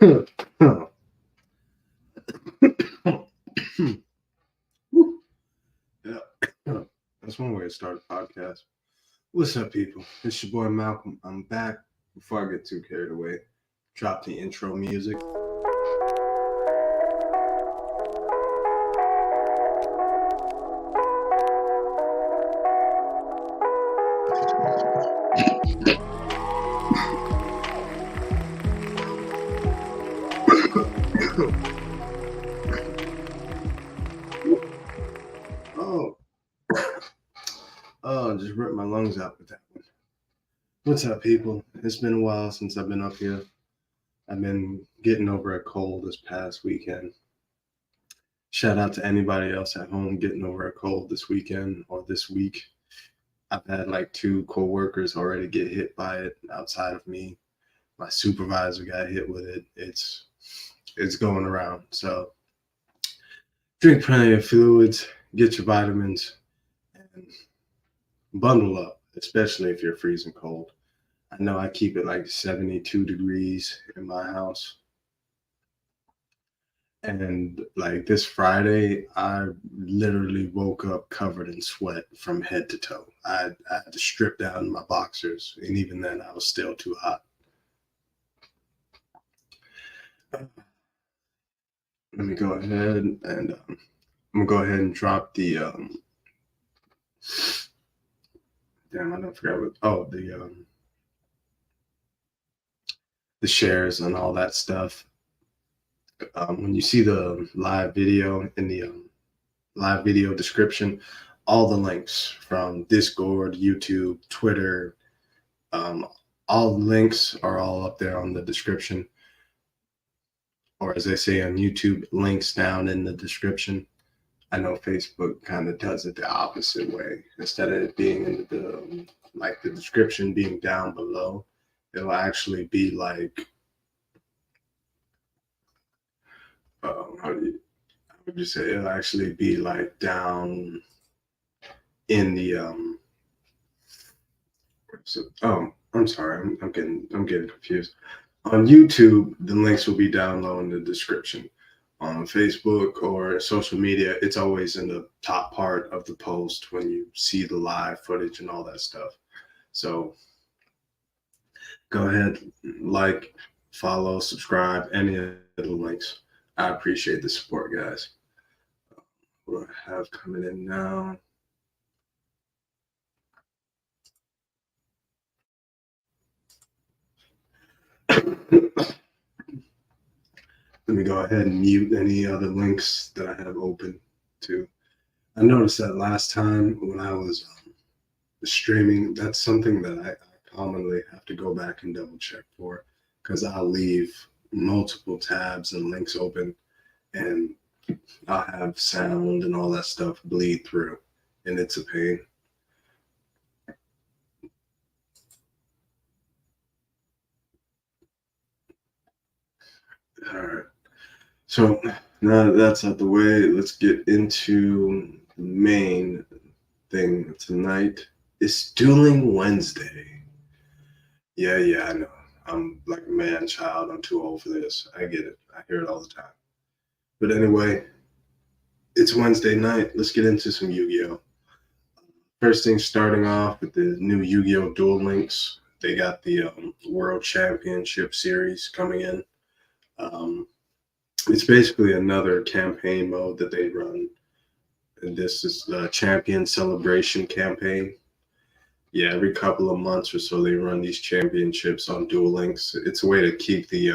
Woo. Yeah. That's one way to start a podcast. What's up, people? It's your boy Malcolm. I'm back. Before I get too carried away, drop the intro music. Oh, just ripped my lungs out with that one. What's up, people? It's been a while since I've been up here. I've been getting over a cold this past weekend. Shout out to anybody else at home getting over a cold this weekend or this week. I've had like 2 coworkers already get hit by it outside of me. My supervisor got hit with it. It's going around. So drink plenty of fluids, get your vitamins, and bundle up, especially if you're freezing cold. I know I keep it like 72 degrees in my house. And like this Friday, I literally woke up covered in sweat from head to toe. I had to strip down my boxers, and even then, I was still too hot. Let me go ahead and I'm gonna go ahead and drop the damn, I don't forget what the shares and all that stuff. When you see the live video in the live video description, all the links from Discord, YouTube, Twitter, all the links are all up there on the description. Or as they say on YouTube, links down in the description. I know Facebook kind of does it the opposite way. Instead of it being in the like the description being down below, it'll actually be like how would you say, it'll actually be like down in the I'm sorry, I'm getting confused. On YouTube, the links will be down low in the description. On Facebook or social media, it's always in the top part of the post when you see the live footage and all that stuff. So go ahead, like, follow, subscribe, any of the links. I appreciate the support, guys. What do I have coming in now? Let me go ahead and mute any other links that I have open too. I noticed that last time when I was streaming, that's something that I commonly have to go back and double check for, because I'll leave multiple tabs and links open and I'll have sound and all that stuff bleed through, and it's a pain. All right. So now that that's out the way, let's get into the main thing tonight. It's Dueling Wednesday. Yeah, I know. I'm like a man child. I'm too old for this. I get it. I hear it all the time. But anyway, it's Wednesday night. Let's get into some Yu-Gi-Oh! First thing, starting off with the new Yu-Gi-Oh! Duel Links. They got the World Championship Series coming in. It's basically another campaign mode that they run. And this is the Champion Celebration campaign. Yeah, every couple of months or so they run these championships on Duel Links. It's a way to keep the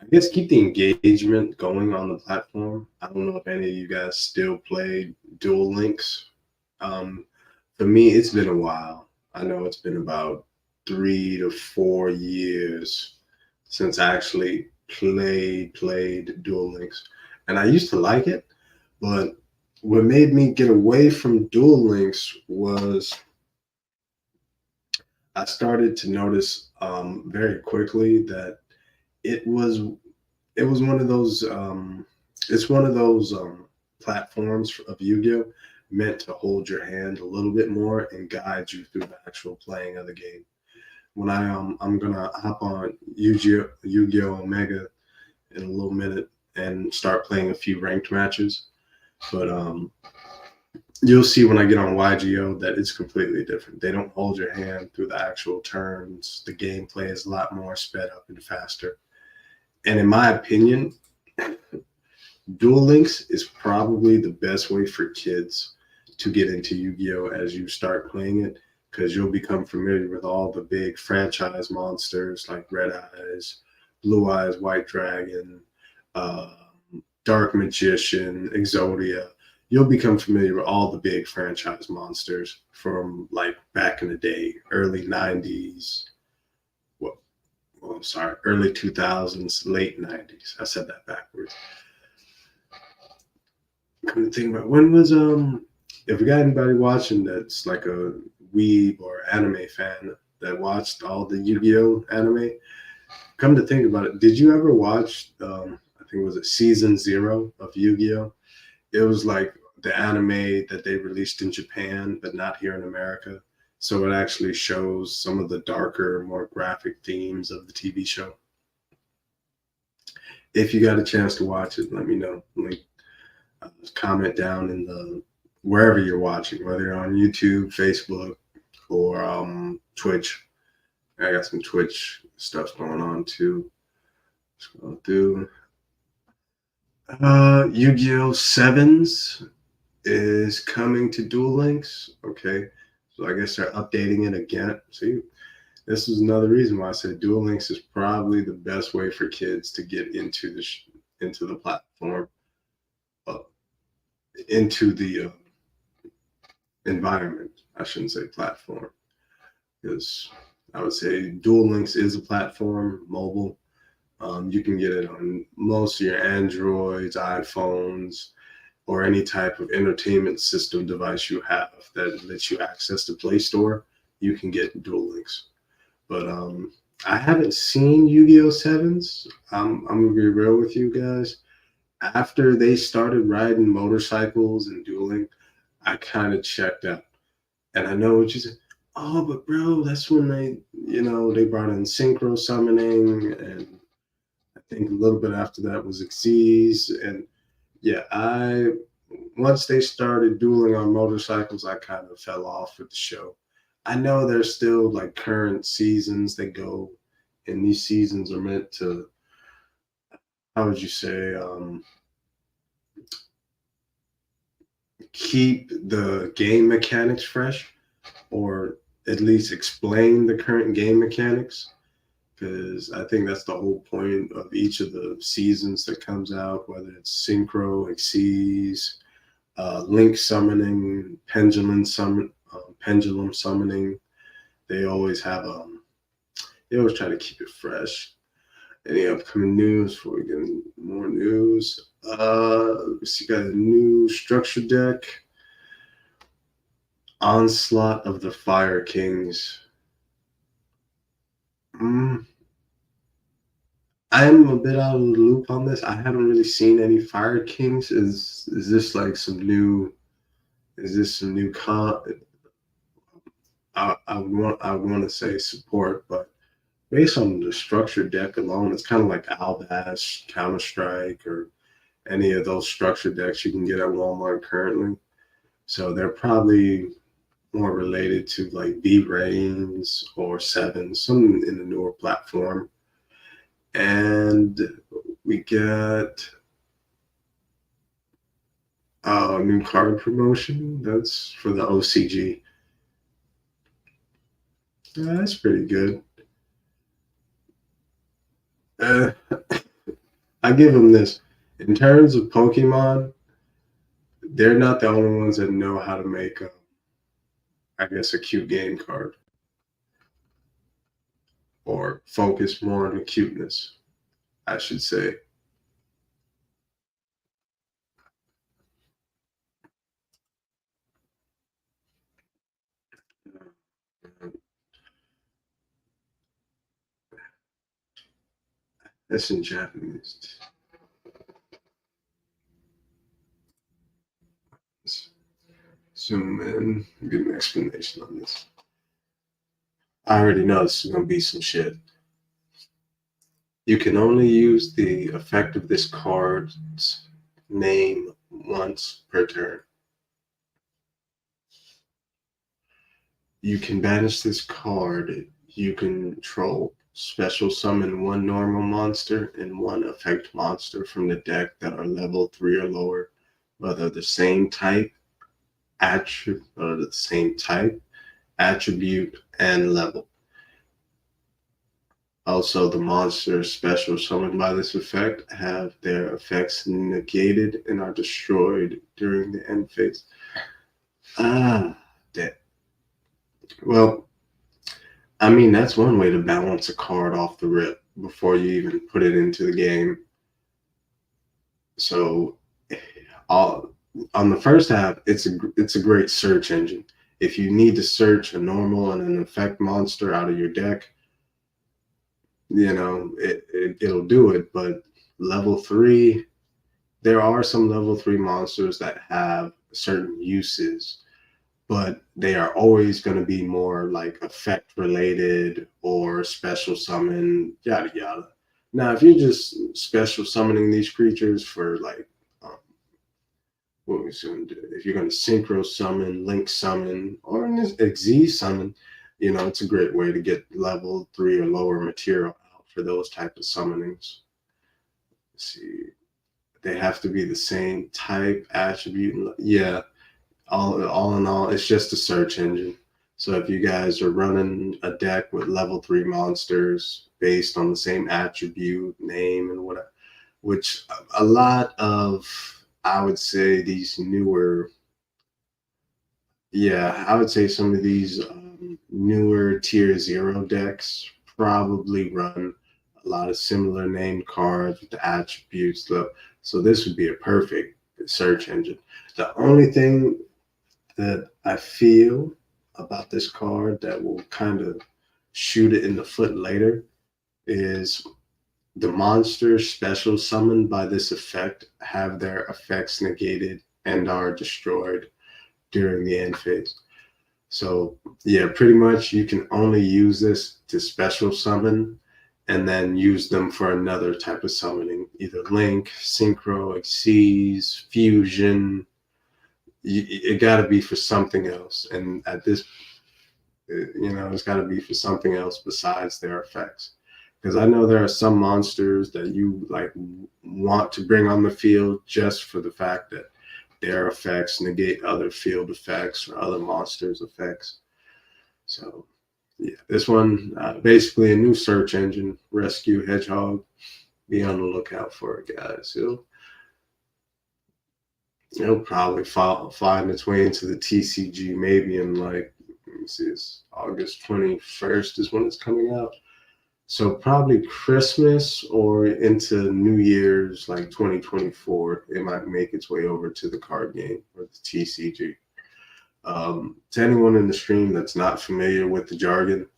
I guess keep the engagement going on the platform. I don't know if any of you guys still play Duel Links. For me, it's been a while. I know it's been about 3 to 4 years since I actually played Duel Links, and I used to like it, but what made me get away from Duel Links was I started to notice very quickly that it was it was one of those it's one of those platforms of Yu-Gi-Oh meant to hold your hand a little bit more and guide you through the actual playing of the game. when I'm gonna hop on Yu-Gi-Oh Omega in a little minute and start playing a few ranked matches. But you'll see when I get on YGO that it's completely different. They don't hold your hand through the actual turns. The gameplay is a lot more sped up and faster. And in my opinion, Duel Links is probably the best way for kids to get into Yu-Gi-Oh as you start playing it, because you'll become familiar with all the big franchise monsters like Red Eyes, Blue Eyes, White Dragon, uh, Dark Magician, Exodia. You'll become familiar with all the big franchise monsters from like back in the day, early 90s. Well, sorry, early 2000s, late 90s. I said that backwards. Come to think about, when was if we got anybody watching that's like a weeb or anime fan that watched all the Yu-Gi-Oh anime, come to think about it, did you ever watch I think, was it season 0 of Yu-Gi-Oh? It was like the anime that they released in Japan but not here in America. So it actually shows some of the darker, more graphic themes of the TV show. If you got a chance to watch it, let me know. Comment down in the wherever you're watching, whether you're on YouTube, Facebook, or Twitch. I got some Twitch stuff going on too. Let's go through. Yu-Gi-Oh! Sevens is coming to Duel Links. Okay, so I guess they're updating it again. See, this is another reason why I said Duel Links is probably the best way for kids to get into the platform, uh, into the environment. I shouldn't say platform, because I would say Duel Links is a platform, mobile. You can get it on most of your Androids, iPhones, or any type of entertainment system device you have that lets you access the Play Store. You can get Duel Links. But I haven't seen Yu-Gi-Oh! Sevens. I'm gonna be real with you guys. After they started riding motorcycles and dueling, I kind of checked out. And I know what you said. Oh, but bro, that's when they brought in synchro summoning, and I think a little bit after that was Xyz. And yeah, I once they started dueling on motorcycles, I kind of fell off with the show. I know there's still like current seasons that go, and these seasons are meant to, how would you say, keep the game mechanics fresh, or at least explain the current game mechanics, because I think that's the whole point of each of the seasons that comes out, whether it's synchro, exceeds, link summoning, pendulum summoning. They always have they always try to keep it fresh. Any upcoming news before we get into more news? So you got a new structure deck, Onslaught of the Fire Kings. Mm, I'm a bit out of the loop on this. I haven't really seen any Fire Kings. Is this like some new? Is this some new I want to say support, but based on the structure deck alone, it's kind of like Albash, Counter Strike, or any of those structure decks you can get at Walmart currently. So they're probably more related to like V-Rains or Seven, some in the newer platform. And we get a new card promotion. That's for the OCG. Yeah, that's pretty good. Uh, I give them this. In terms of Pokemon, they're not the only ones that know how to make, I guess, a cute game card, or focus more on the cuteness, I should say. That's in Japanese. Let's zoom in, get an explanation on this. I already know this is gonna be some shit. You can only use the effect of this card's name once per turn. You can banish this card you control. Special summon one normal monster and one effect monster from the deck that are level 3 or lower, but are the same type, attribute, and level. Also, the monsters special summoned by this effect have their effects negated and are destroyed during the end phase. That. Well, I mean, that's one way to balance a card off the rip before you even put it into the game. So, all, on the first half, it's a great search engine. If you need to search a normal and an effect monster out of your deck, it'll do it. But level 3, there are some level 3 monsters that have certain uses, but they are always going to be more like effect related or special summon, yada yada. Now, if you're just special summoning these creatures for like, um, what we're going to do, if you're going to synchro summon, link summon, or in this XZ summon, it's a great way to get level 3 or lower material out for those type of summonings. Let's see, they have to be the same type, attribute. Yeah, all in all, it's just a search engine. So if you guys are running a deck with level 3 monsters based on the same attribute, name, and whatever, which a lot of, I would say, these newer, yeah, I would say some of these newer tier 0 decks probably run a lot of similar named cards with the attributes. So this would be a perfect search engine. The only thing that I feel about this card that will kind of shoot it in the foot later is the monsters special summoned by this effect have their effects negated and are destroyed during the end phase. So yeah, pretty much you can only use this to special summon and then use them for another type of summoning, either link, synchro, exceeds, fusion. It got to be for something else, and at this, it's got to be for something else besides their effects. Because I know there are some monsters that you like want to bring on the field just for the fact that their effects negate other field effects or other monsters' effects. So yeah, this one basically a new search engine, Rescue Hedgehog. Be on the lookout for it, guys. It'll probably find its way into the TCG maybe in like, let me see, it's August 21st is when it's coming out. So probably Christmas or into New Year's, like 2024, it might make its way over to the card game or the TCG. To anyone in the stream that's not familiar with the jargon,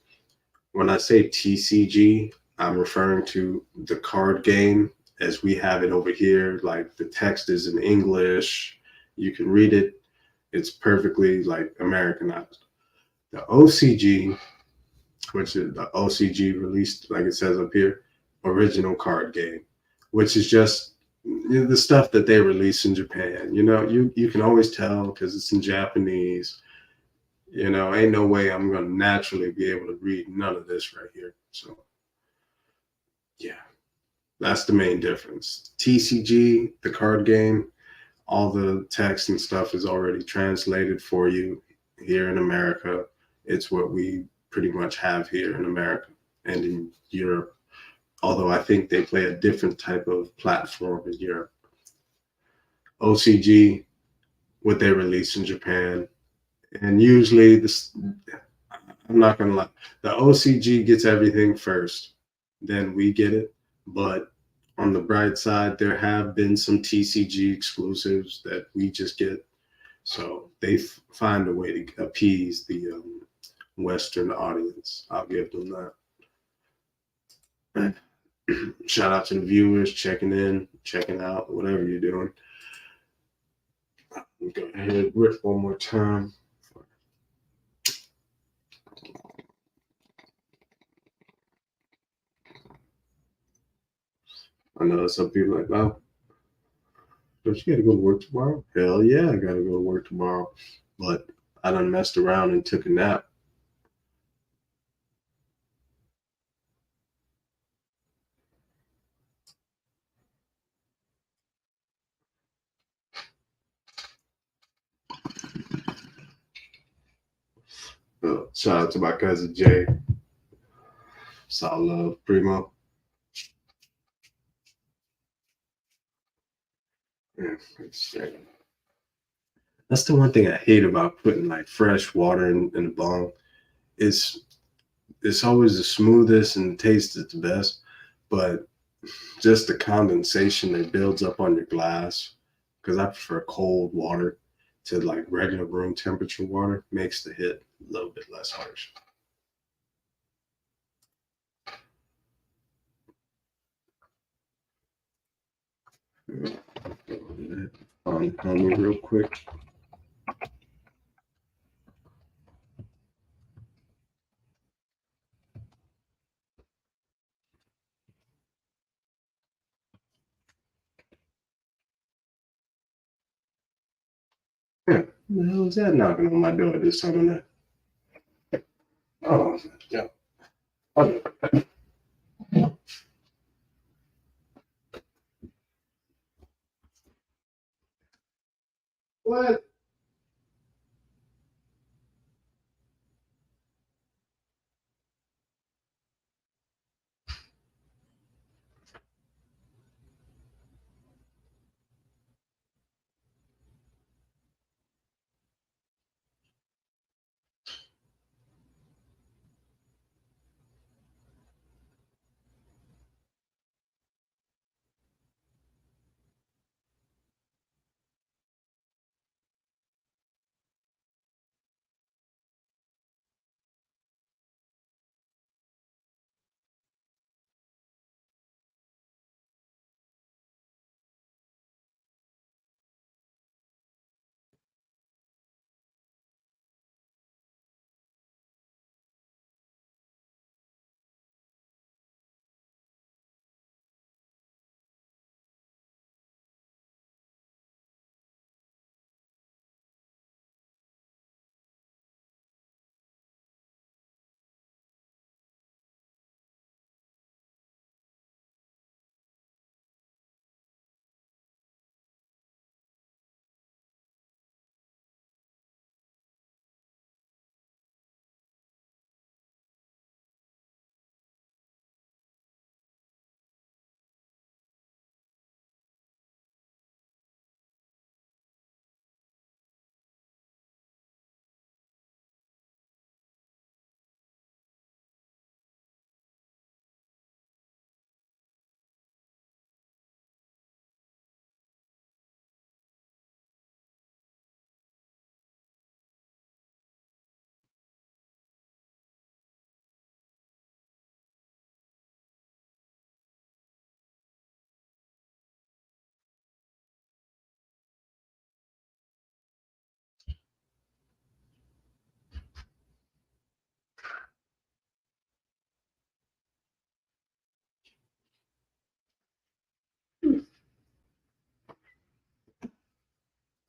when I say TCG, I'm referring to the card game as we have it over here. Like the text is in English, you can read it. It's perfectly like Americanized. The OCG, which is the OCG released, like it says up here, original card game, which is just the stuff that they release in Japan. You can always tell because it's in Japanese. Ain't no way I'm going to naturally be able to read none of this right here. So, yeah, that's the main difference. TCG, the card game, all the text and stuff is already translated for you here in America. It's what we pretty much have here in America and in Europe. Although I think they play a different type of platform in Europe. OCG, what they release in Japan. And usually this, I'm not gonna lie, the OCG gets everything first, then we get it. But on the bright side, there have been some TCG exclusives that we just get. So they find a way to appease the Western audience. I'll give them that. Shout out to the viewers checking in, checking out, whatever you're doing. Go ahead, rip one more time. I know some people like, oh, don't you gotta go to work tomorrow? Hell yeah, I gotta go to work tomorrow. But I done messed around and took a nap. Shout out to my cousin Jay. Solid love, Primo. Yeah, that's the one thing I hate about putting like fresh water in the bong. It's it's always the smoothest and tastes the best, but just the condensation that builds up on your glass, because I prefer cold water to like regular room temperature water, makes the hit a little bit less harsh. On me real quick. Yeah, who the hell is that knocking on my door this time of night? Oh, yeah. Oh, what?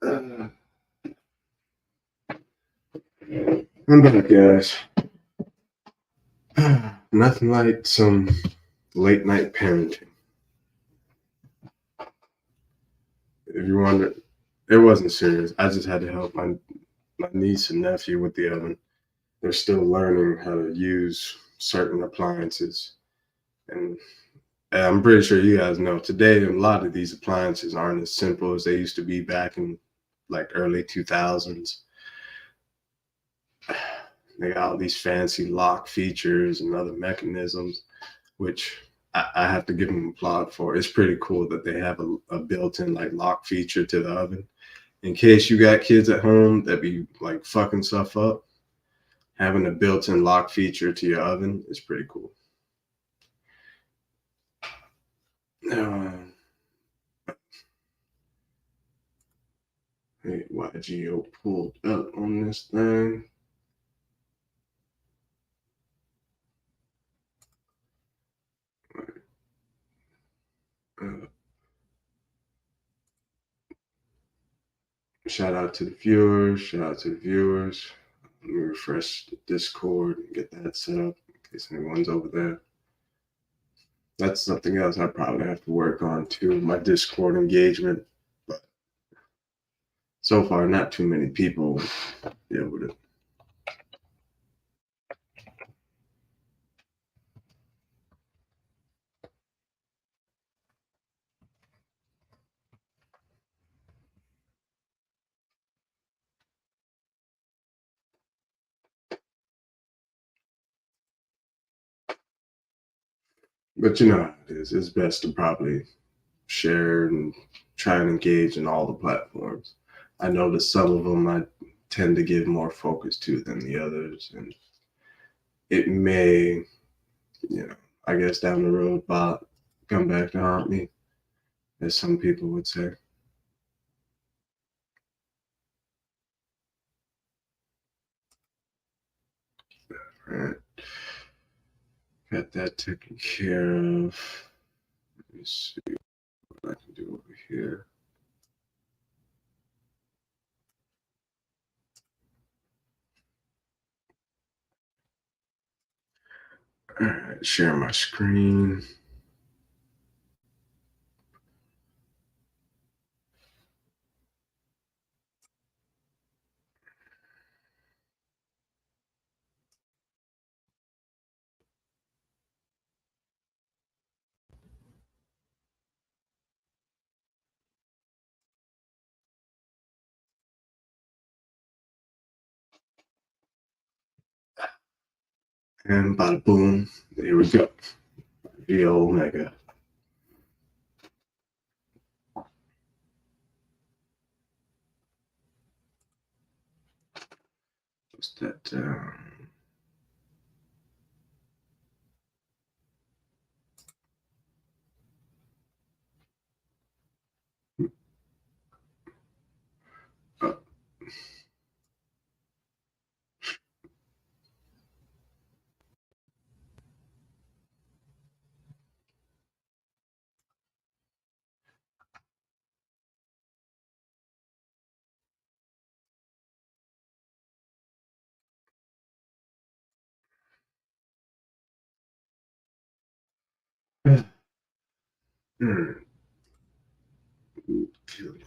I'm back, guys. Nothing like some late night parenting. If you wonder, it wasn't serious. I just had to help my niece and nephew with the oven. They're still learning how to use certain appliances. And I'm pretty sure you guys know today a lot of these appliances aren't as simple as they used to be back in like early 2000s. They got all these fancy lock features and other mechanisms, which I have to give them applaud for. It's pretty cool that they have a built-in like lock feature to the oven. In case you got kids at home that be like fucking stuff up, having a built-in lock feature to your oven is pretty cool. Hey, YGO pulled up on this thing. Shout out to the viewers. Shout out to the viewers. Let me refresh the Discord and get that set up in case anyone's over there. That's something else I probably have to work on too, my Discord engagement. But so far, not too many people deal with it. But you know how it is. It's best to probably share and try and engage in all the platforms. I know that some of them I tend to give more focus to than the others, and it may, I guess down the road, come back to haunt me, as some people would say. All right, got that taken care of. Let me see what I can do over here. All right, share my screen. And bada boom, there we go. The Omega. What's that down?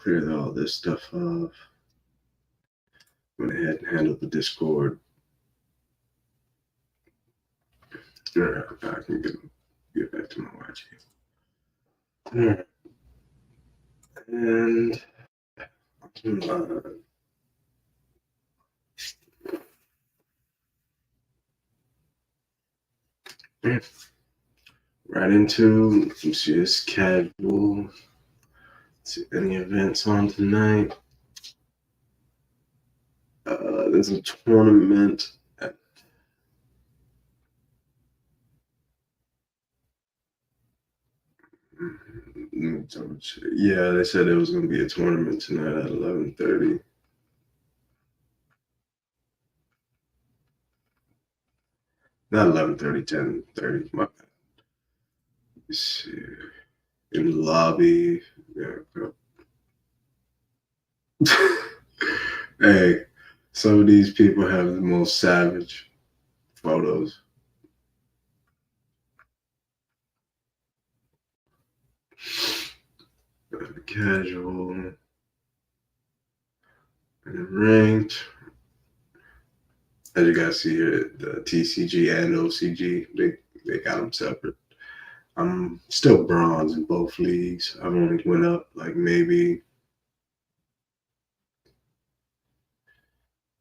Clear all this stuff off. Went ahead and handled the Discord. All right, I can get back to my watching. All right. And right into just casual. See any events on tonight? There's a tournament. Yeah, they said there was going to be a tournament tonight at 11:30. Not 11:30, 10:30. My bad. Let's see. In the lobby. Yeah. Hey, some of these people have the most savage photos. Casual and ranked. As you guys see here, the TCG and OCG, they got them separate. I'm still bronze in both leagues. I've only went up like maybe.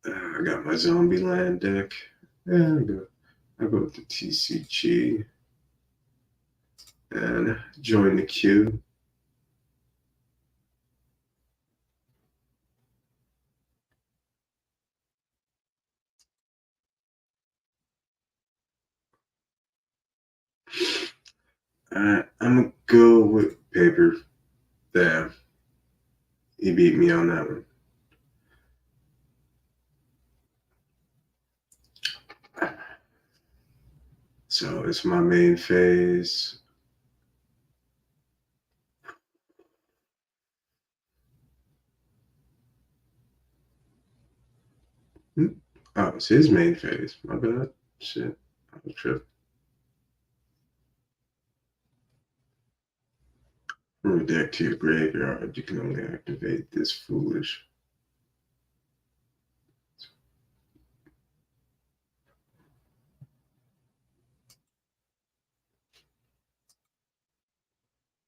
I got my Zombie Land deck. Yeah, I go with the TCG and join the queue. I'm gonna go with paper. There, he beat me on that one. So it's my main phase. Hmm? Oh, it's his main phase. My bad. Shit. I was tripping. From a deck to your graveyard, you can only activate this foolish.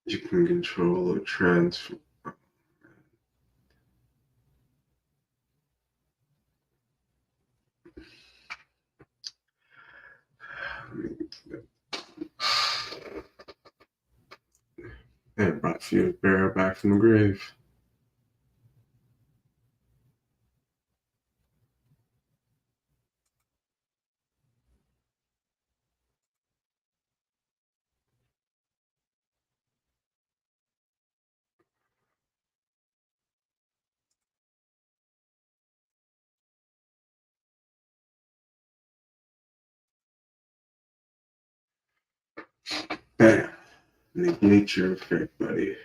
You can control or transfer. And brought Field Bearer back from the grave. Bam. Negate your effect, buddy.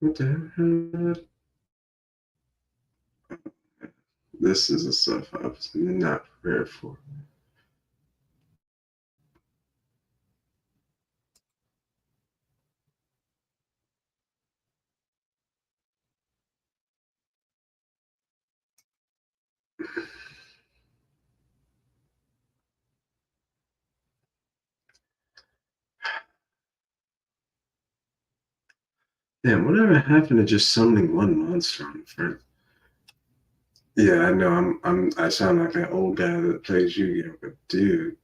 What the hell? This is a stuff I was not prepared for. Damn, whatever happened to just summoning one monster on the front? Yeah, I know. I sound like that old guy that plays Yu-Gi-Oh, but dude,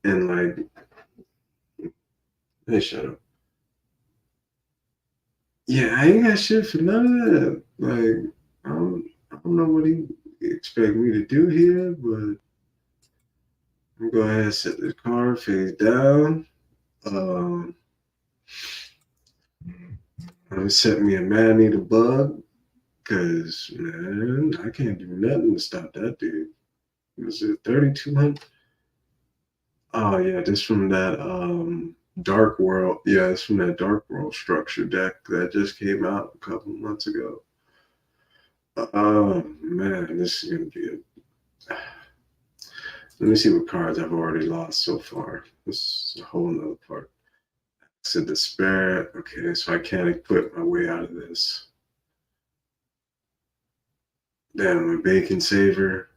and like, hey, shut up. Yeah, I ain't got shit for none of that. Like, I don't know what he expect me to do here, but I'm gonna go ahead and set the card face down. Um, I'm gonna set me a man eater bug, cause man, I can't do nothing to stop that dude. Was it 3,200? Oh yeah, this from that Dark World. Yeah, it's from that Dark World structure deck that just came out a couple months ago. Oh man, this is gonna be a. Let me see what cards I've already lost so far. This is a whole nother part. So despair. Okay, so I can't equip my way out of this. Damn, my bacon saver.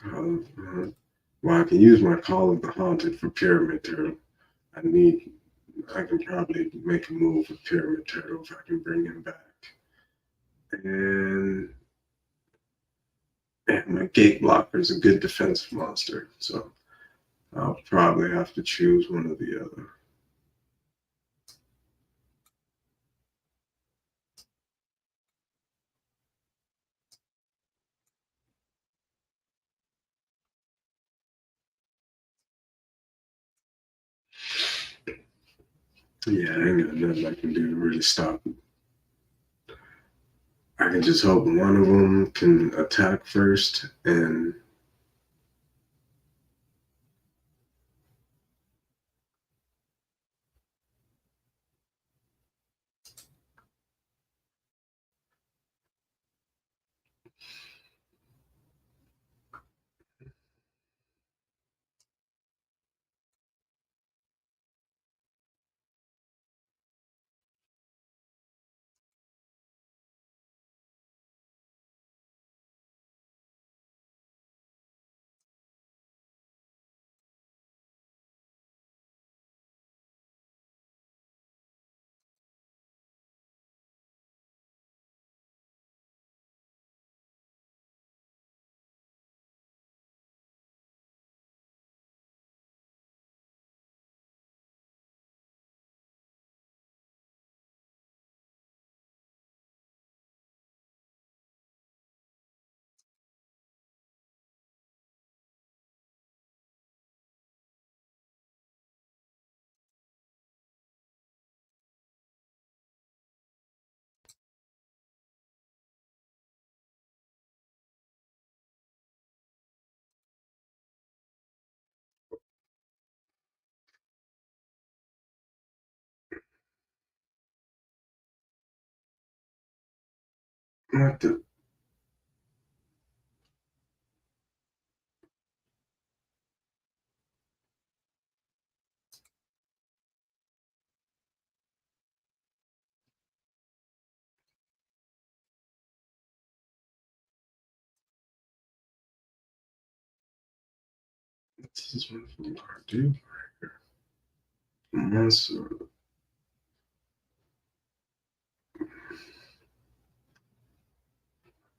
Well, I can use my Call of the Haunted for Pyramid Turtle. I need. I can probably make a move with Pyramid Turtle if I can bring him back. And my gate blocker is a good defensive monster, so I'll probably have to choose one or the other. Yeah, I ain't got nothing I can do to really stop it. I can just hope one of them can attack first, and What the? This is one from Purdue. Monster.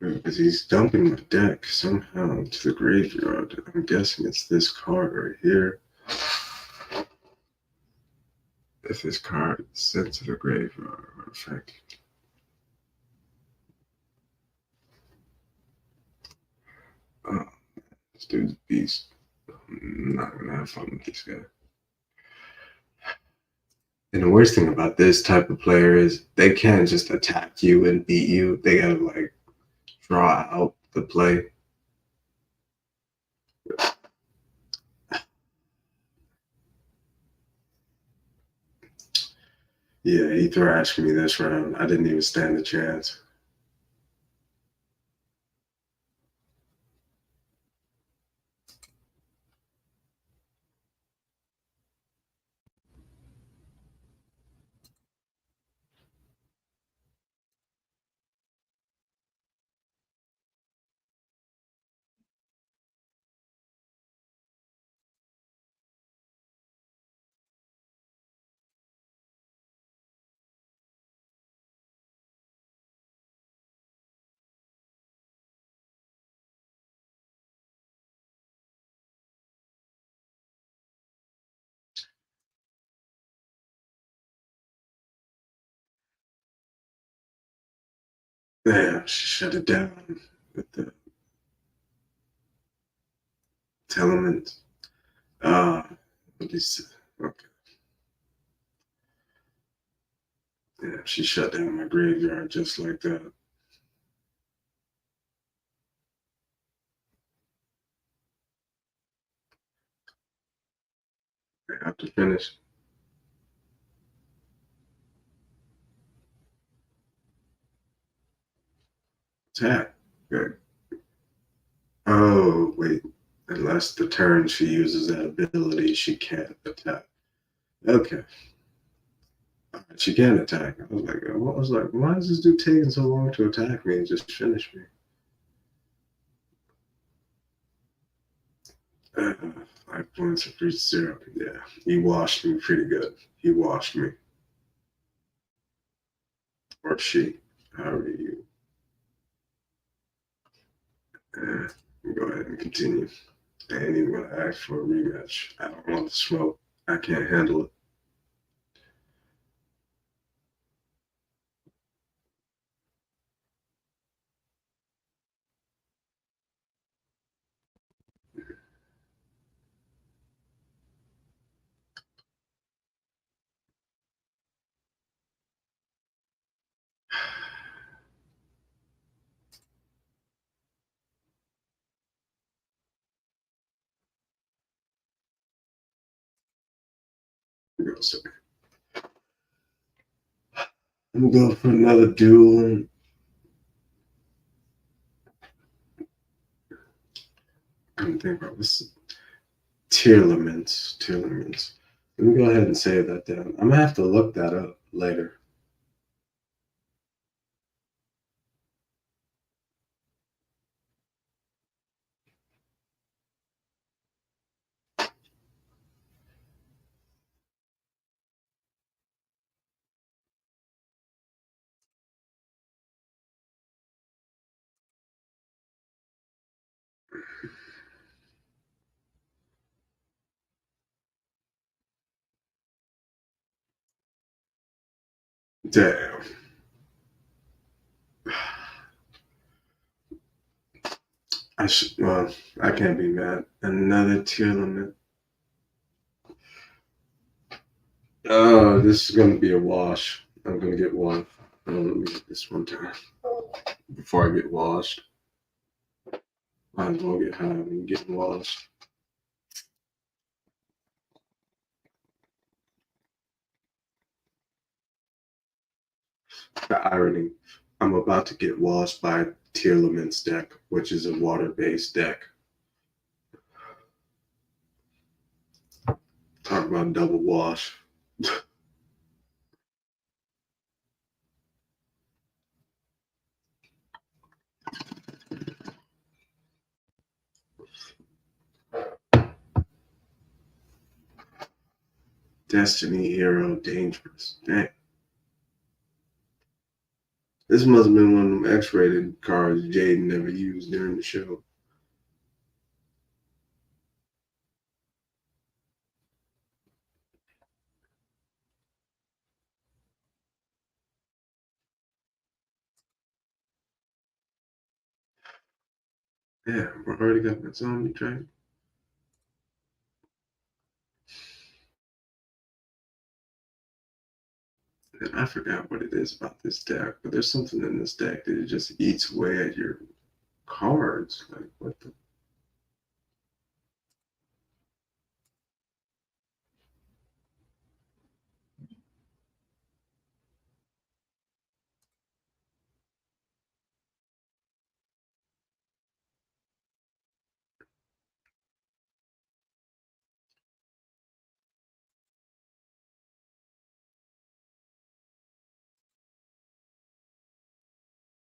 Because he's dumping my deck somehow to the graveyard. I'm guessing it's this card right here. If this card is sent to the graveyard, effect. Oh, this dude's a beast. I'm not gonna have fun with this guy. And the worst thing about this type of player is they can't just attack you and beat you. They gotta like draw out the play. Yeah, he thrashed me this round. I didn't even stand a chance. Damn, she shut it down with the telement. What is okay. Yeah, she shut down my graveyard just like that. I have to finish. Attack. Good. Oh, wait. Unless the turn she uses that ability, she can't attack. Okay. She can attack. Why is this dude taking so long to attack me and just finish me? Uh, 5 points of reach 0. Yeah, he washed me pretty good. He washed me. Or she. However you. Go ahead and continue. I ain't even going to ask for a rematch. I don't want the smoke. I can't handle it. So I'm going to go for another duel. I'm thinking about this. Tearlaments. Tearlaments. Let me go ahead and save that down. I'm going to have to look that up later. Damn. Well, I can't be mad. Another tearlament. Oh, this is going to be a wash. I'm going to get one. Let me get this one time before I get washed. Might as well get high and get washed. The irony. I'm about to get washed by Tearlament's deck, which is a water-based deck. Talk about double wash. Destiny Hero Dangerous. Dang. This must have been one of them X-rated cards Jaden never used during the show. Yeah, we already got that zombie train. And I forgot what it is about this deck, but there's something in this deck that it just eats away at your cards. Like, what the?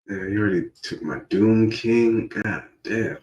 Yeah, you already took my Doom King. God damn.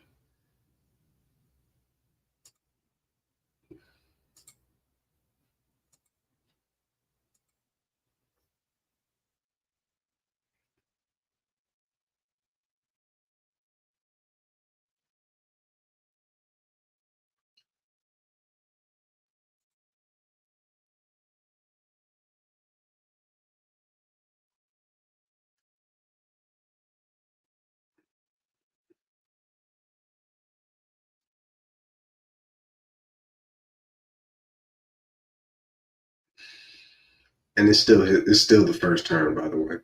And it's still the first turn, by the way.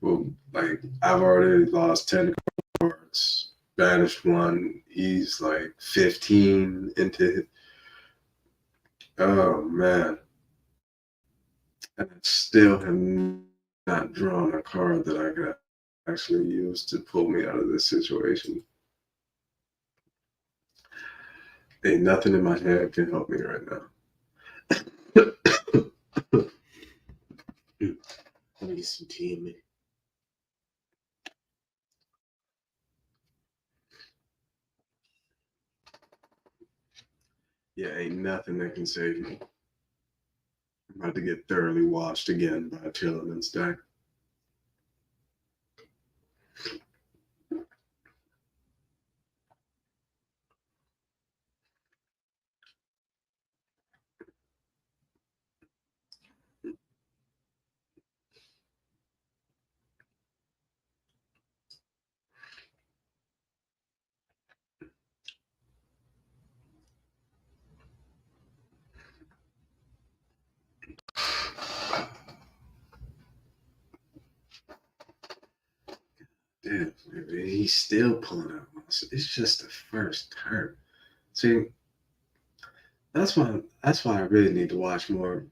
Well, like I've already lost 10 cards, banished one. He's like 15 into. Oh man, and I still have not drawn a card that I could actually use to pull me out of this situation. Ain't nothing in my head can help me right now. Let me get some tea in me. Yeah, ain't nothing that can save me. I'm about to get thoroughly washed again by Tillerman's deck. Damn, he's still pulling out. It's just the first turn. See, that's why I really need to watch more.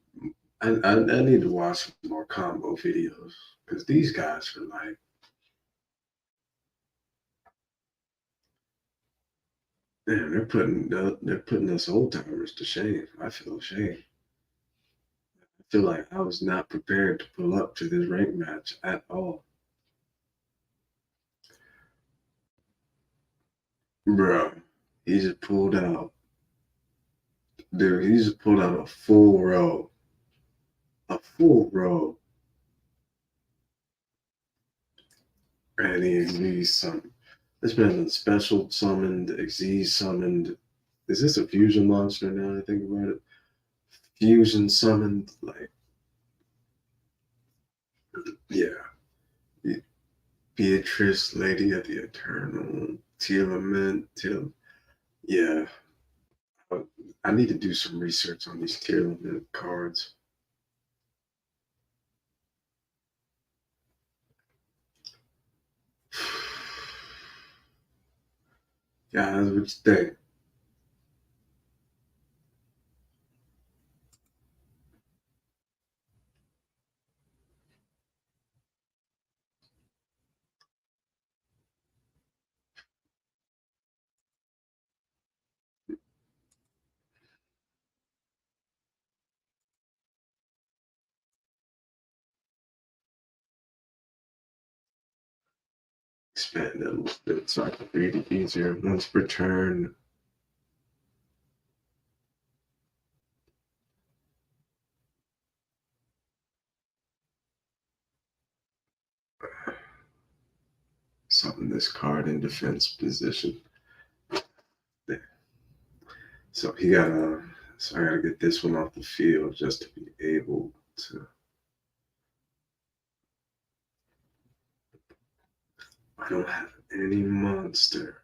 I need to watch more combo videos because these guys are like, man, they're putting us old timers to shame. I feel ashamed. I feel like I was not prepared to pull up to this rank match at all, bro. He just pulled out, dude. He just pulled out a full row, and he exceeds some. This man special summoned, exceeds summoned. Is this a fusion monster now? I think about it. Fusion summoned, like, yeah. Beatrice, Lady of the Eternal, Tearlament, yeah. I need to do some research on these Tearlament cards. Guys, what you think? expand it a little bit so I can read it easier. Once per turn. Something this card in defense position. There. So he got so I gotta get this one off the field just to be able to. I don't have any monster.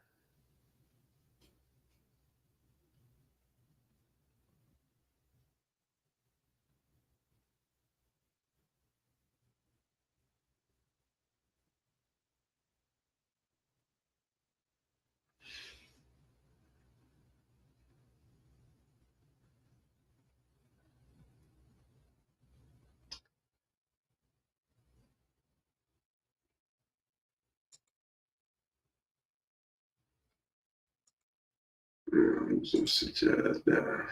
I'm just suggest that.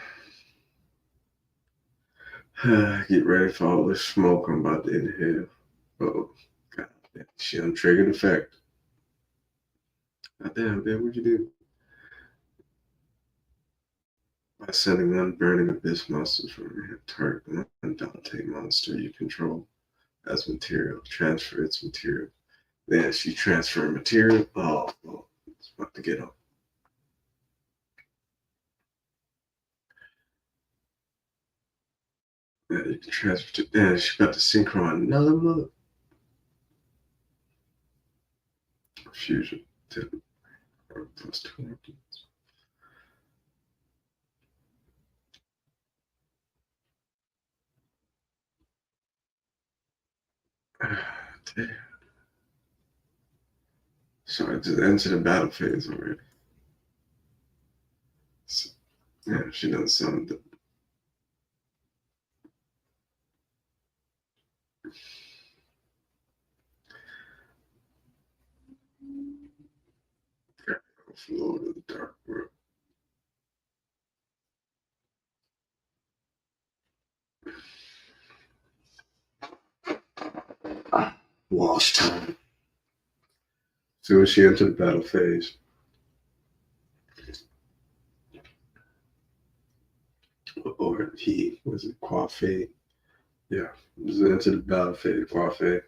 Get ready for all this smoke I'm about to inhale. Oh, God damn. Shit, I'm triggering effect. God damn, man, what'd you do? By sending one burning abyss monster from your target, one Dante monster you control as material. Transfer its material. Then she transfer material. Oh, it's about to get on. Yeah, you can transfer to. Yeah, she got to synchron another mother. Fusion. Plus 2. Damn. So I just entered the battle phase already. So, yeah, she done something. Flow to the dark world. Wash time. So when she entered the battle phase, or he, was it Coiffé? Yeah, just entered the battle phase, Coiffé.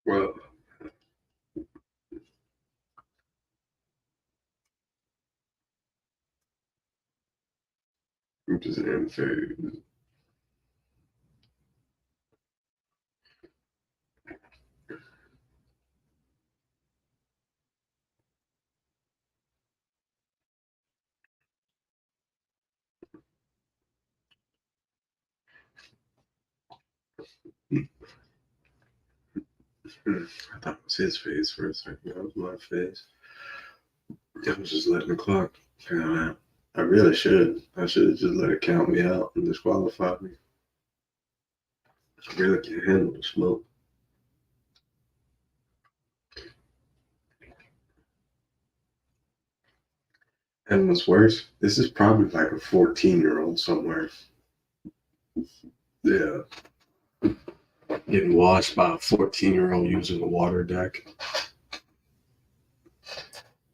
Well, I'm just in phase. I thought it was his phase for a second. That was my phase. I was just letting the clock count out. I really should. I should have just let it count me out and disqualify me. I really can't handle the smoke. And what's worse, this is probably like a 14-year-old somewhere. Yeah. Getting washed by a 14-year-old using a water deck.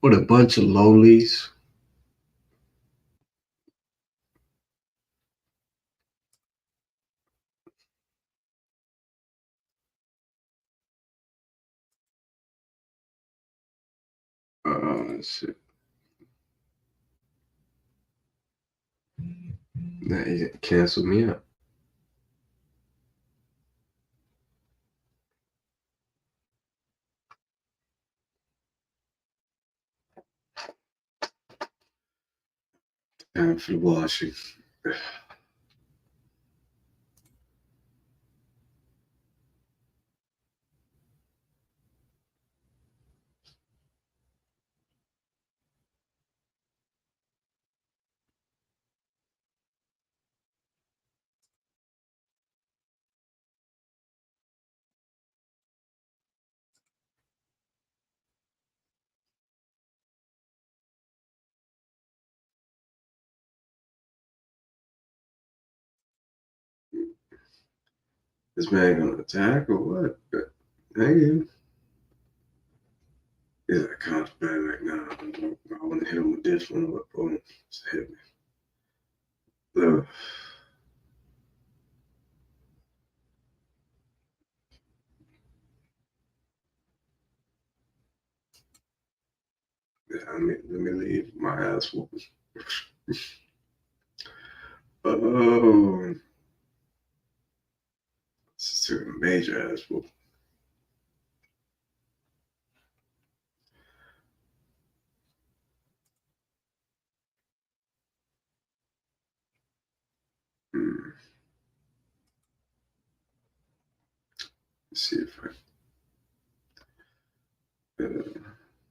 What a bunch of lowlies. Shit. Nah, he canceled me out. Time for the washing. This man gonna attack or what? Thank you. He's like contemplating, like, nah, I want to hit him with this one, but boom, just hit me. Ugh. Yeah, I mean, let me leave my ass whooping. Oh, this is a major ass whooping. Hmm. Let's see if let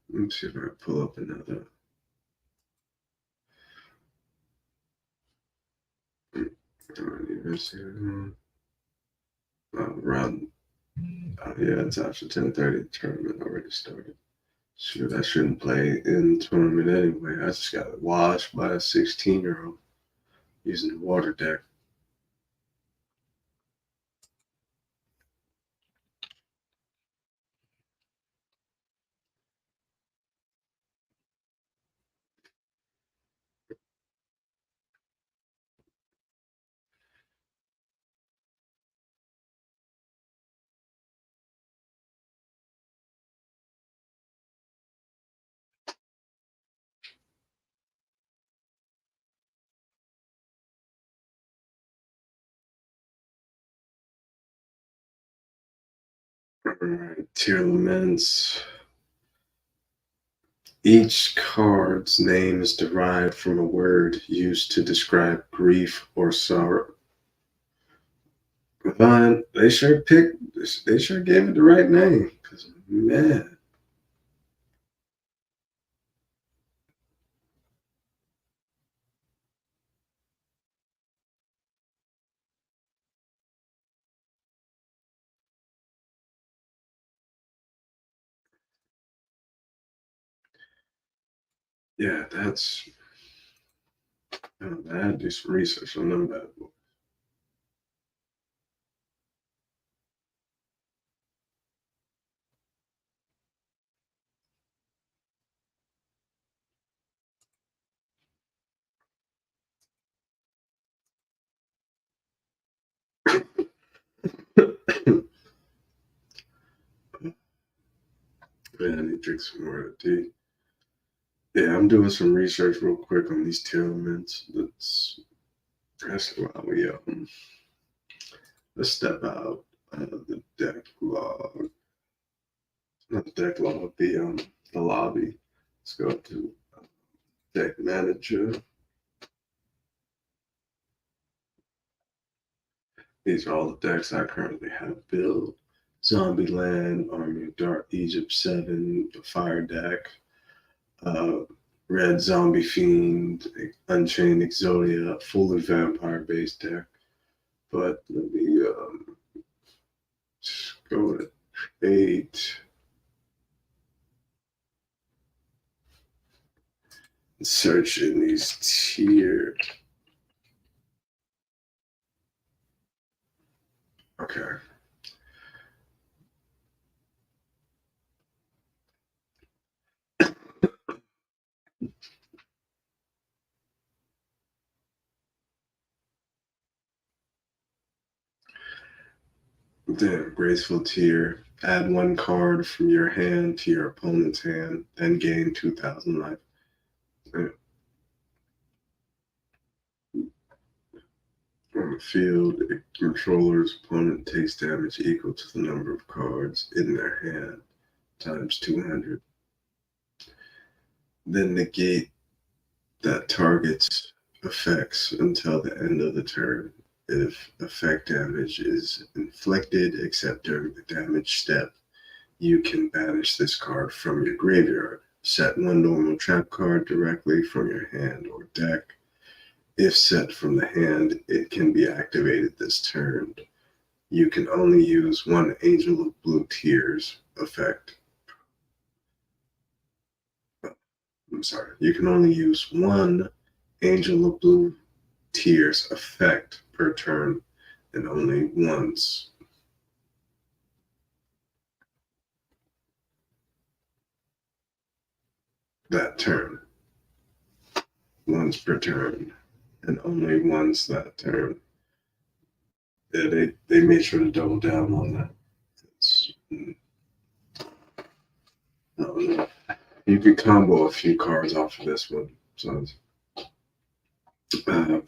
me see if I can pull up another. I don't even see it. Around, yeah, it's after 10:30. The tournament already started. Shoot, I shouldn't play in the tournament anyway. I just got washed by a 16-year-old using the water deck. All right, tier laments. Each card's name is derived from a word used to describe grief or sorrow. Fine, they sure picked. They sure gave it the right name. Cause man, yeah, that's. I had to do some research on them bad boys. Man, I need to drink some more tea. Yeah, I'm doing some research real quick on these tier laments. That's why let's step out of the deck log. Not the deck log, the lobby. Let's go to deck manager. These are all the decks I currently have built. Zombieland, Army of Dark Egypt 7, the Fire deck, uh, Red Zombie Fiend, Unchained Exodia, fully vampire based deck. But let me just go to 8. Search in these tier. Okay. Then graceful tier. Add one card from your hand to your opponent's hand, then gain 2,000 life. On the field, a controller's opponent takes damage equal to the number of cards in their hand times 200. Then negate that target's effects until the end of the turn. If effect damage is inflicted except during the damage step, you can banish this card from your graveyard. Set one normal trap card directly from your hand or deck. If set from the hand, it can be activated this turn. You can only use one Angel of Blue Tears effect. I'm sorry. You can only use one Angel of Blue Tears effect per turn and only once. that turn. Once per turn. And only once that turn. Yeah, they made sure to double down on that. I don't know. You could combo a few cards off of this one. So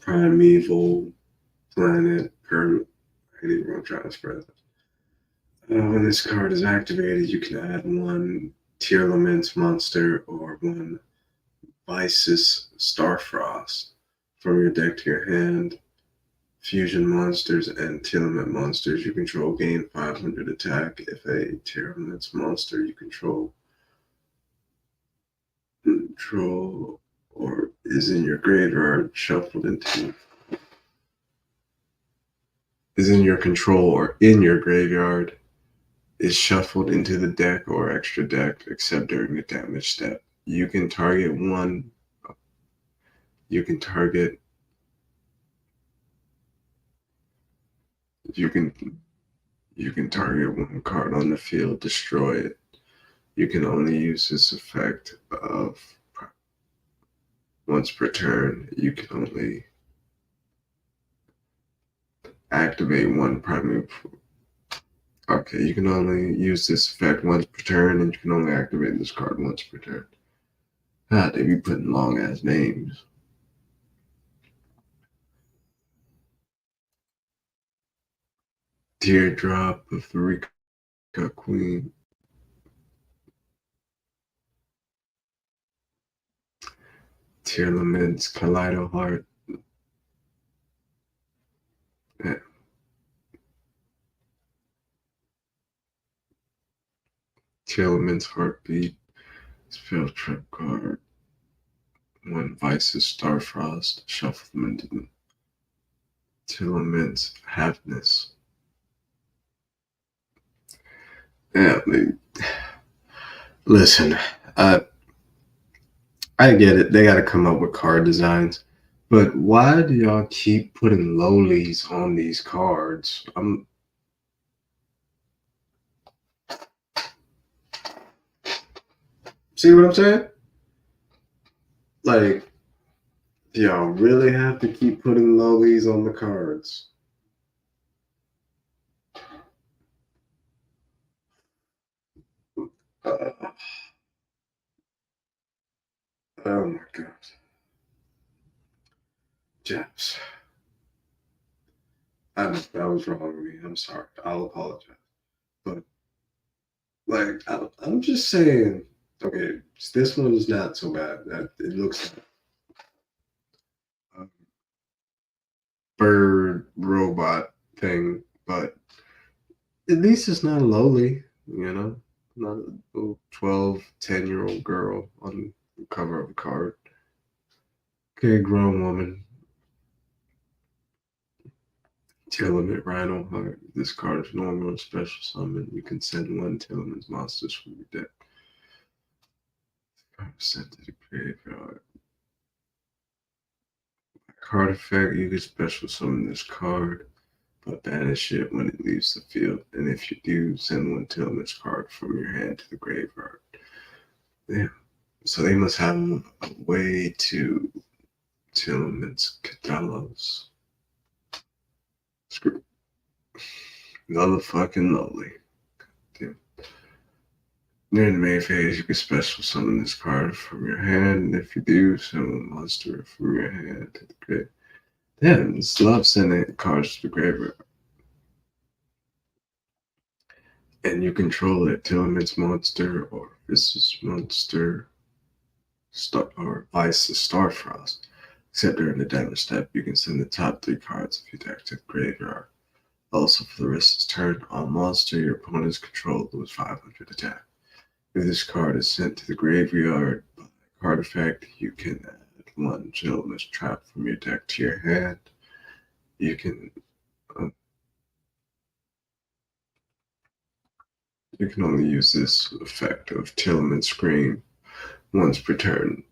Primeval, Planet, Permanent. I didn't want to try to spread it. When this card is activated, you can add one Tier Laments monster or one Vices Starfrost from your deck to your hand. Fusion monsters and Telement monsters you control gain 500 attack. If a Telements monster you control or is in your graveyard shuffled into is in your control or in your graveyard is shuffled into the deck or extra deck except during the damage step. You can target one. You can target. You can target one card on the field, destroy it. You can only use this effect of once per turn. You can only activate one primary. Okay, you can only use this effect once per turn, and you can only activate this card once per turn. Ah, they be putting long ass names. Teardrop of the Rika Queen. Tear Laments, Kaleido Heart. Yeah. Tear Laments, Heartbeat. Spell Trap card. One Vices, Starfrost. Shuffle them into them. Tear Laments, Happiness. Yeah, listen, I get it. They got to come up with card designs. But why do y'all keep putting lowlies on these cards? See what I'm saying? Like, do y'all really have to keep putting lowlies on the cards? Uh, oh my god. Japs. That was wrong of me. I'm sorry. I'll apologize. But, like, I'm just saying, okay, this one is not so bad. It looks like a bird robot thing, but at least it's not lowly, you know? Not a little 12, 10-year-old girl on the cover of a card. Okay, grown woman. Telement Rhino Heart. This card is normal and special summon. You can send one Telement's monsters from your deck. Card sent to the graveyard. Card effect, you can special summon this card, but banish it when it leaves the field. And if you do, send one Telement's card from your hand to the graveyard. Yeah. So they must have a way to Telement's Cadalos. Screw. Another fucking lovely. Damn. During the main phase, you can special summon this card from your hand, and if you do, summon a monster from your hand to the grave. Damn, it's love sending cards to the graveyard. And you control it, Tilliman's monster or Vis's monster, or Vice Starfrost. Except during the damage step, you can send the top 3 cards of your deck to the graveyard. Also, for the rest of the turn, all monster your opponents control lose 500 attack. If this card is sent to the graveyard by card effect, you can add one Gentleman's Trap from your deck to your hand. You can only use this effect of Tillman's Scream once per turn.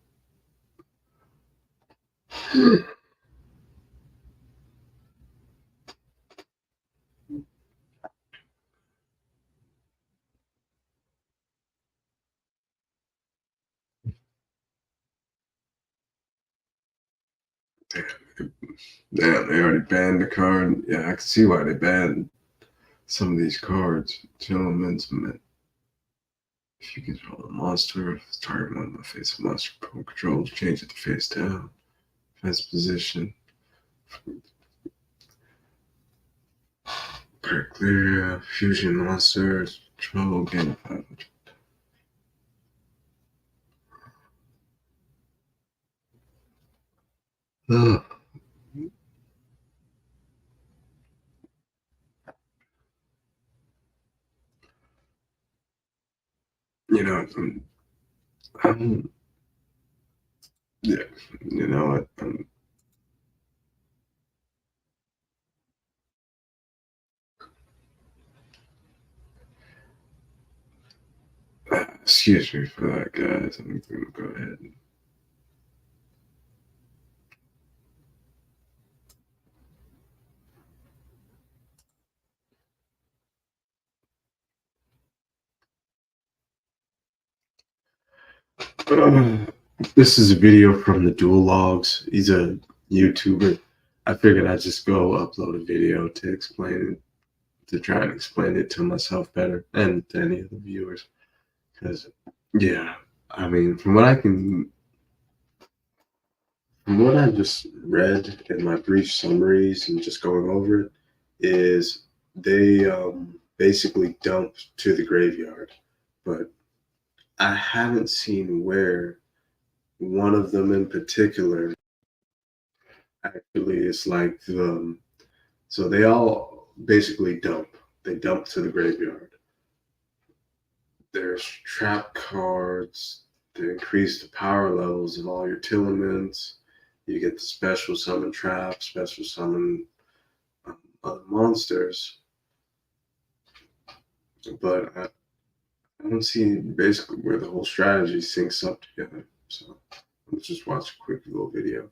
Damn, damn, they already banned the card. Yeah, I can see why they banned some of these cards. Gentlemen's Mint. If you control a monster, target one in the face of monster controls, change it to face down. Defense position. Clear, fusion monsters, control, gain 500. Ugh. You know, I'm yeah, you know what? Excuse me for that, guys. I'm gonna go ahead. This is a video from the Dual Logs. He's a YouTuber. I figured I'd just go upload a video to explain it, to try and explain it to myself better and to any of the viewers. Because, yeah, I mean, from what I just read in my brief summaries and just going over it, is they basically dump to the graveyard. But I haven't seen where one of them in particular actually is like so they all basically dump. They dump to the graveyard. There's trap cards to increase the power levels of all your Tillaments. You get the special summon trap, special summon other monsters. But I don't see basically where the whole strategy syncs up together. So let's just watch a quick little video.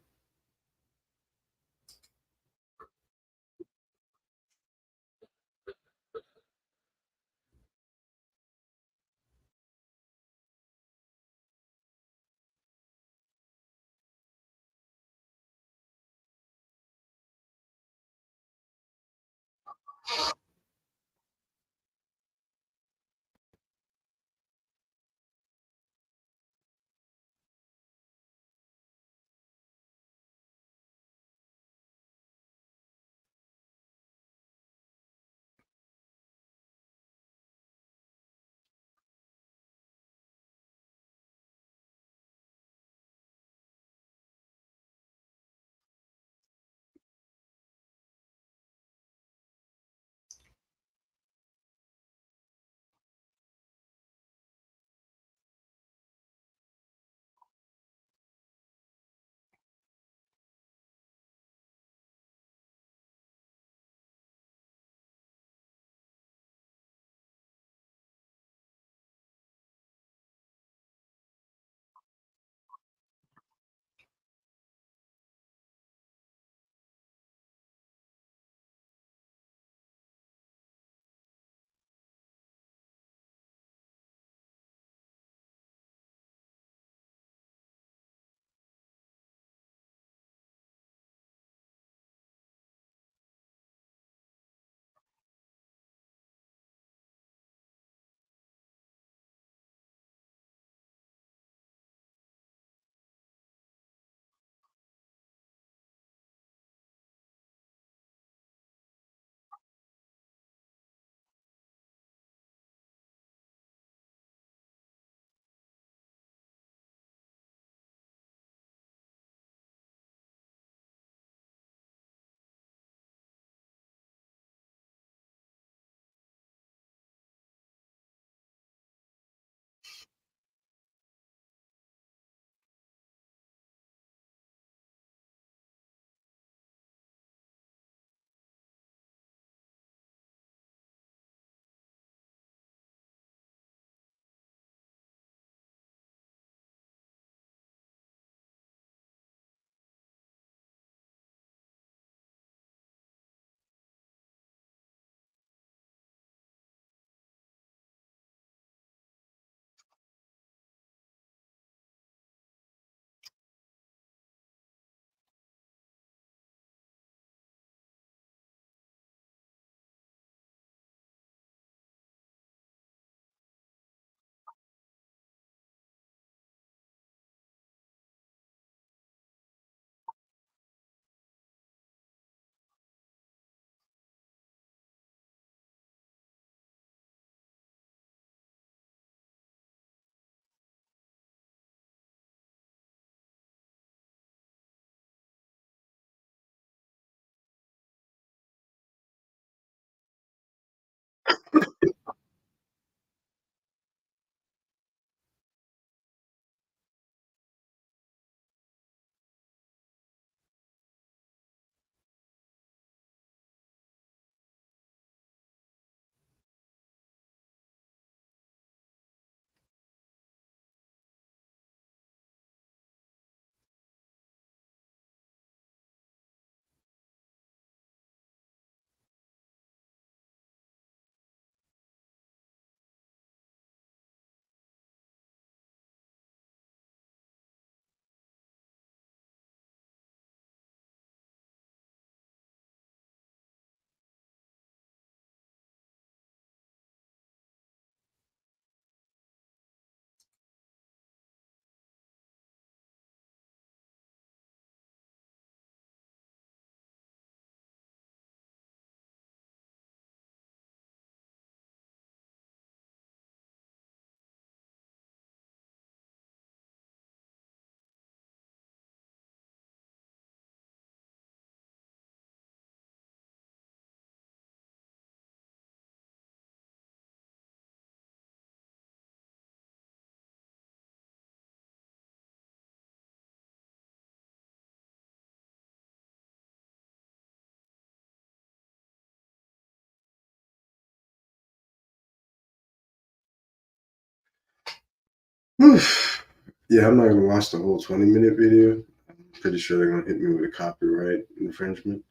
Yeah, I'm not gonna watch the whole 20-minute video. I'm pretty sure they're gonna hit me with a copyright infringement.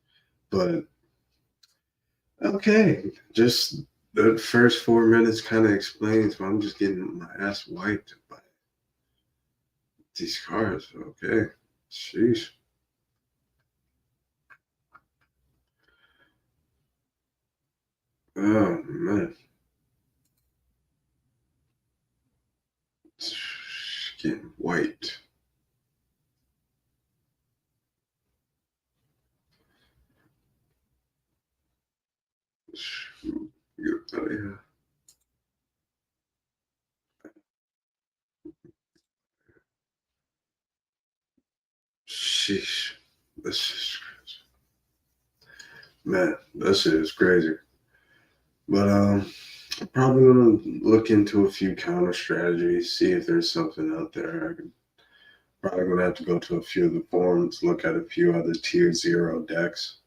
But okay, just the first 4 minutes kind of explains why I'm just getting my ass wiped by these cars. Okay, sheesh. Oh man, getting wiped. Get out of here. Sheesh, this is man, that shit is crazy. But I'm probably gonna look into a few counter strategies, see if there's something out there. I could probably gonna have to go to a few of the forums, look at a few other tier zero decks,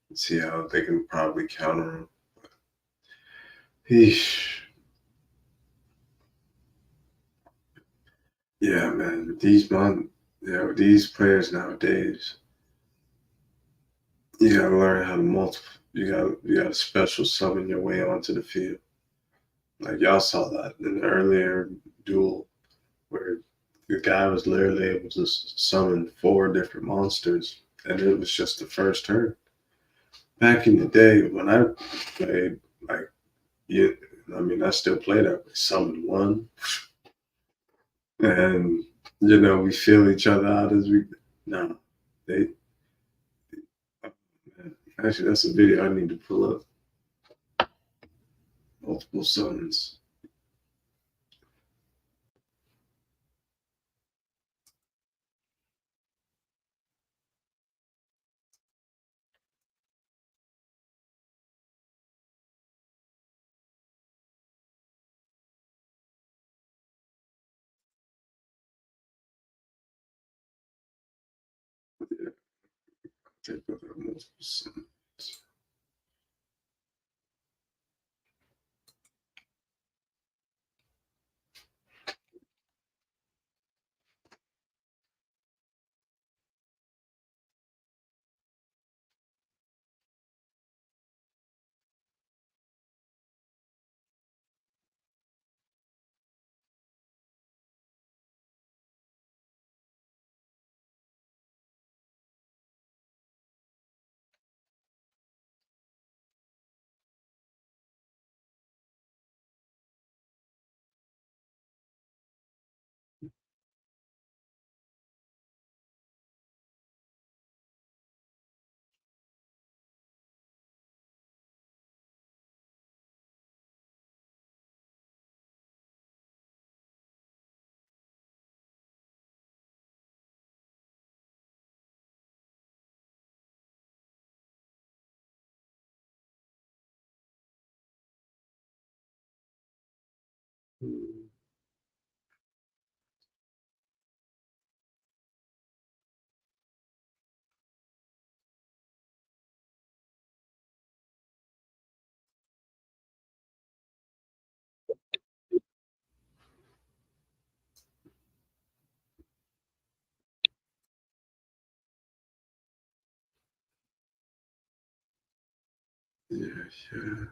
and see how they can probably counter them. Eesh. Yeah, man. With these players nowadays, you gotta learn how to multiple. You gotta special summon your way onto the field. Like y'all saw that in the earlier duel where the guy was literally able to summon four different monsters, and it was just the first turn. Back in the day when I played, like, yeah, I mean, I still play that way. Summon one, and we feel each other out as we. No, they. Oh, man. Actually, that's a video I need to pull up. Multiple summons. Yeah, take other multiple summons. Yeah, yeah.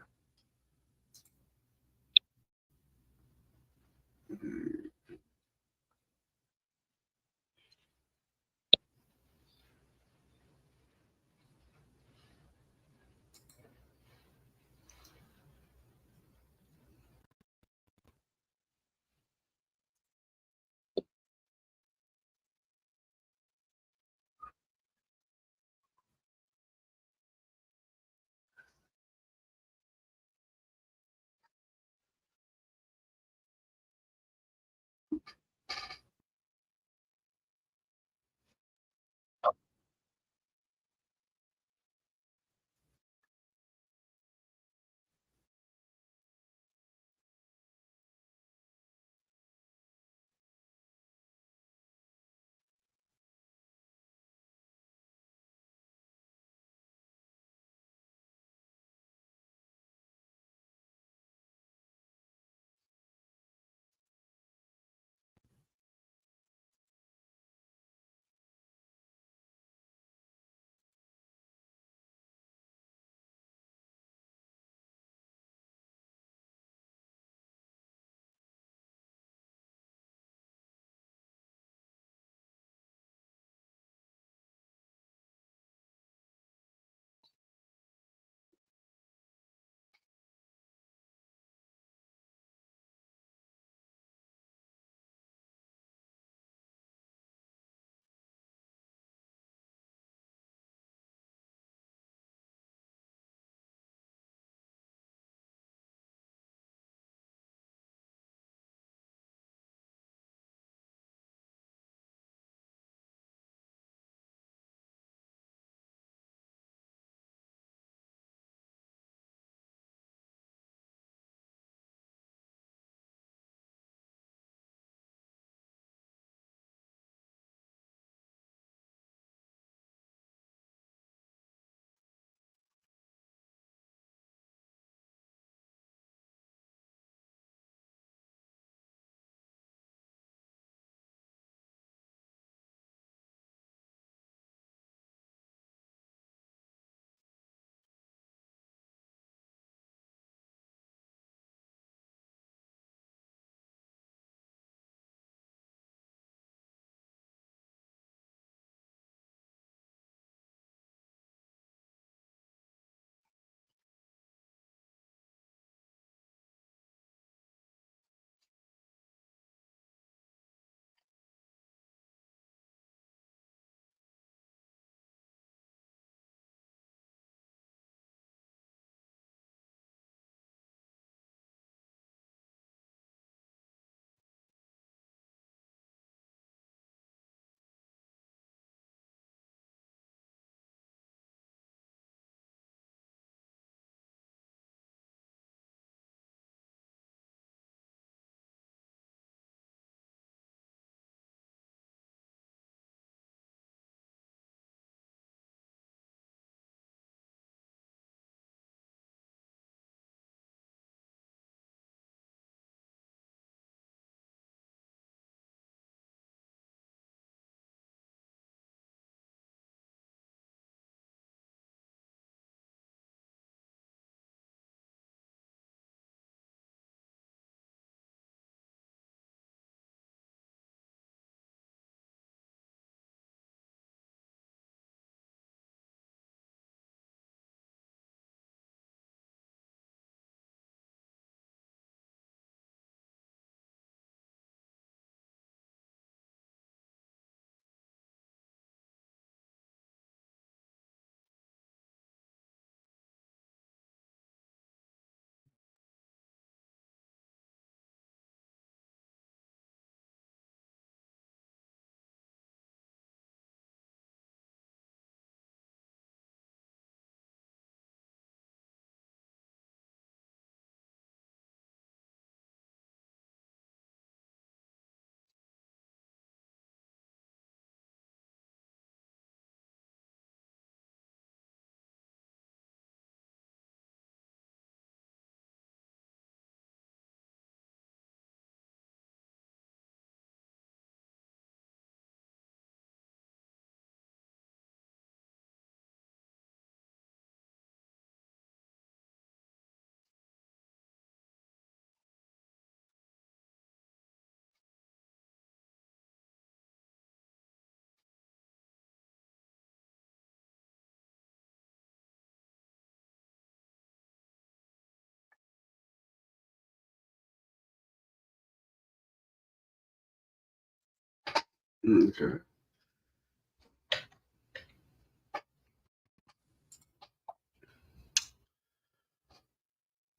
Okay.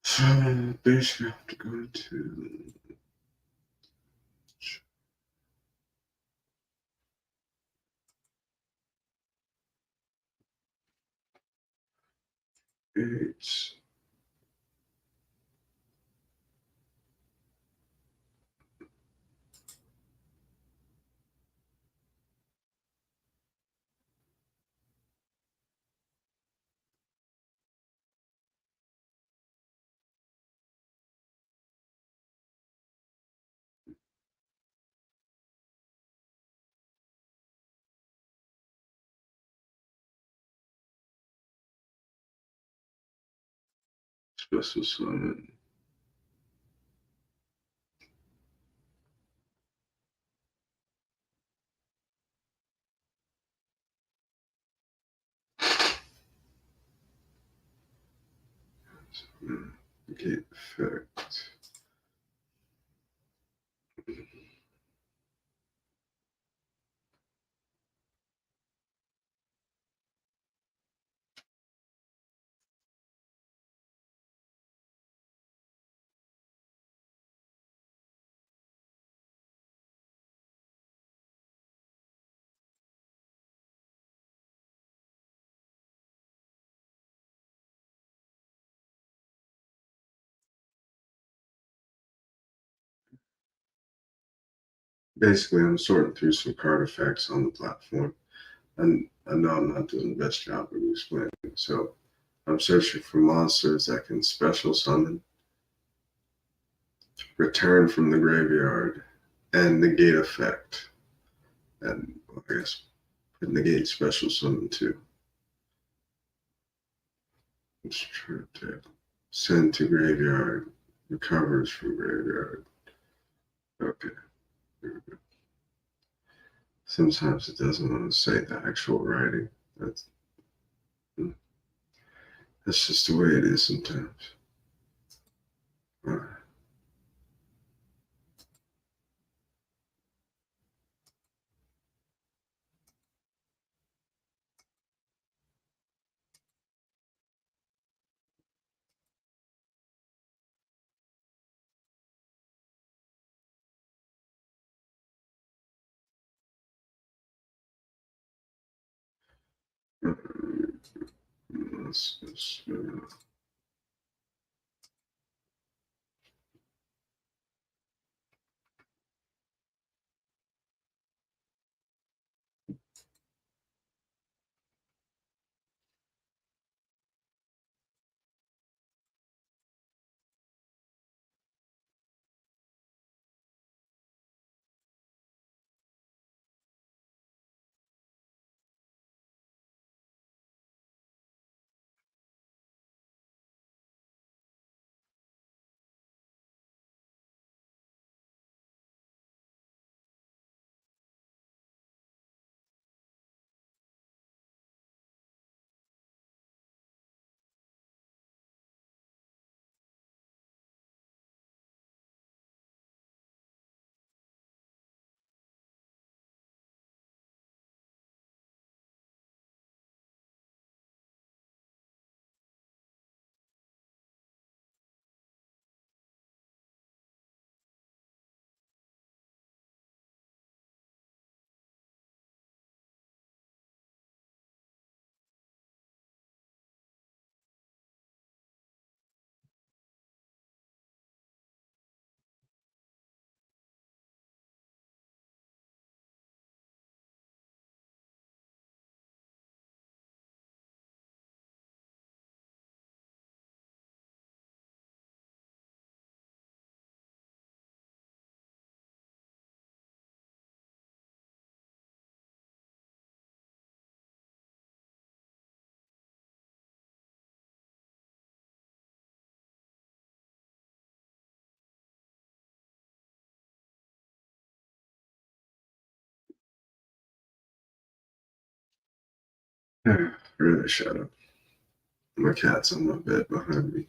So basically, I have to go to. It's special summon. Get effect. Basically, I'm sorting through some card effects on the platform. And I know I'm not doing the best job of explaining. So I'm searching for monsters that can special summon, return from the graveyard, and negate effect. And well, I guess negate special summon too. Let's try to send to graveyard, recovers from graveyard. Okay. Sometimes it doesn't want to say the actual writing. That's that's just the way it is sometimes. All right. Let's just, really shut up. My cat's on my bed behind me.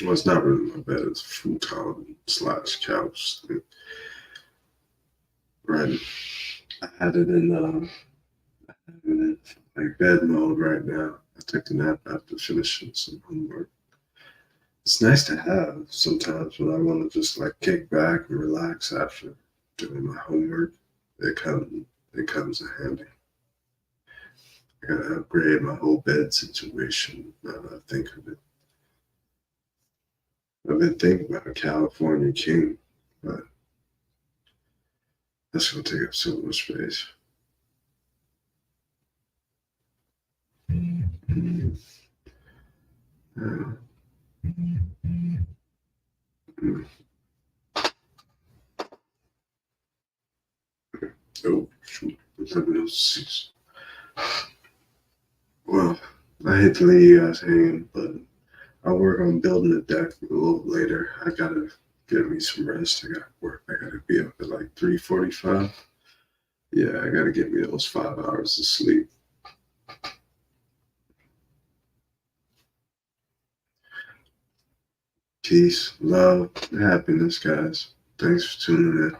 Well, it's not really my bed, it's a futon slash couch. Right. I had it in like bed mode right now. I took a nap after finishing some homework. It's nice to have sometimes when I want to just like kick back and relax after doing my homework. It comes in handy. I gotta upgrade my whole bed situation now that I think of it. I've been thinking about a California king, but that's gonna take up so much space. Uh, mm, oh shoot, 11:06. Well, I hate to leave you guys hanging, but I'll work on building the deck a little later. I gotta get me some rest. I gotta work. I gotta be up at like 3:45. Yeah, I gotta get me those 5 hours of sleep. Peace, love, and happiness, guys. Thanks for tuning in.